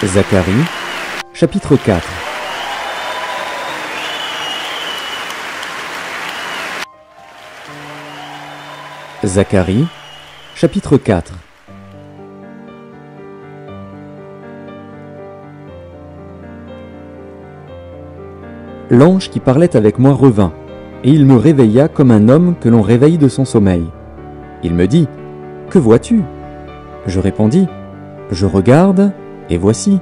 Zacharie, chapitre 4. Zacharie, chapitre 4. L'ange qui parlait avec moi revint, et il me réveilla comme un homme que l'on réveille de son sommeil. Il me dit : « Que vois-tu » Je répondis : « Je regarde, et voici,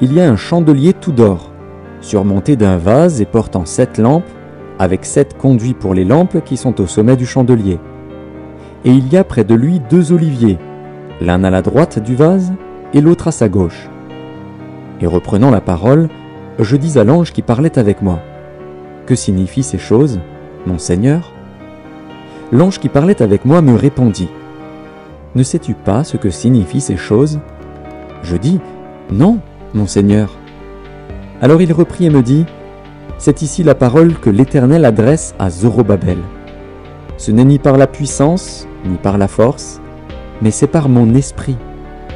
il y a un chandelier tout d'or, surmonté d'un vase et portant 7 lampes, avec 7 conduits pour les lampes qui sont au sommet du chandelier. Et il y a près de lui 2 oliviers, l'un à la droite du vase et l'autre à sa gauche. » Et reprenant la parole, je dis à l'ange qui parlait avec moi : « Que signifient ces choses, mon Seigneur ?» L'ange qui parlait avec moi me répondit : « Ne sais-tu pas ce que signifient ces choses ?» Je dis : « Non, mon Seigneur. » Alors il reprit et me dit : « C'est ici la parole que l'Éternel adresse à Zorobabel. Ce n'est ni par la puissance, ni par la force, mais c'est par mon esprit,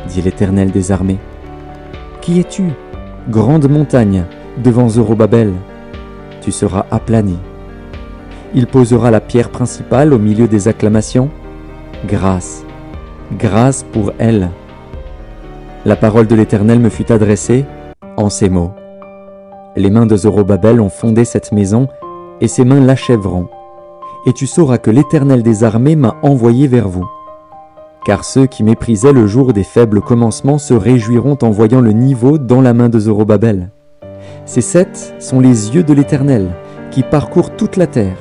dit l'Éternel des armées. Qui es-tu, grande montagne, devant Zorobabel ? Tu seras aplani. Il posera la pierre principale au milieu des acclamations. Grâce, grâce pour elle. La parole de l'Éternel me fut adressée en ces mots. Les mains de Zorobabel ont fondé cette maison, et ses mains l'achèveront. Et tu sauras que l'Éternel des armées m'a envoyé vers vous. Car ceux qui méprisaient le jour des faibles commencements se réjouiront en voyant le niveau dans la main de Zorobabel. Ces 7 sont les yeux de l'Éternel, qui parcourent toute la terre.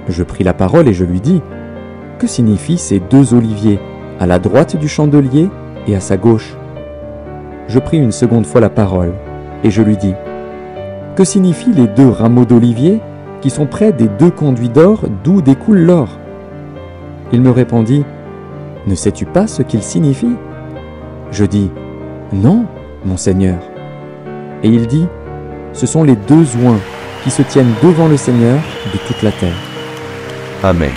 Je pris la parole et je lui dis : « Que signifient ces 2 oliviers, à la droite du chandelier et à sa gauche ?» Je pris une seconde fois la parole, et je lui dis : « Que signifient les 2 rameaux d'olivier qui sont près des 2 conduits d'or d'où découle l'or ?» Il me répondit : « Ne sais-tu pas ce qu'ils signifient ?» Je dis : « Non, mon Seigneur. » Et il dit : « Ce sont les 2 oins qui se tiennent devant le Seigneur de toute la terre. » Amen.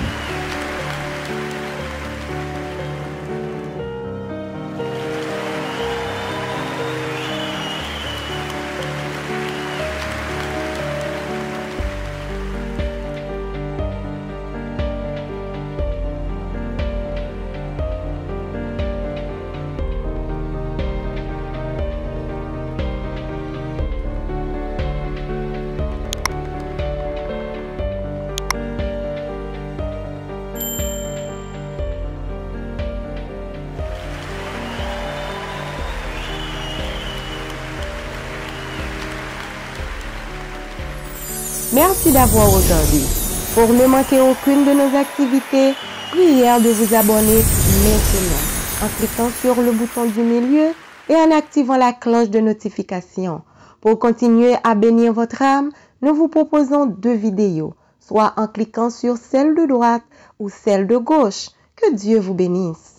Merci d'avoir regardé. Pour ne manquer aucune de nos activités, prière de vous abonner maintenant en cliquant sur le bouton du milieu et en activant la cloche de notification. Pour continuer à bénir votre âme, nous vous proposons 2 vidéos, soit en cliquant sur celle de droite ou celle de gauche. Que Dieu vous bénisse.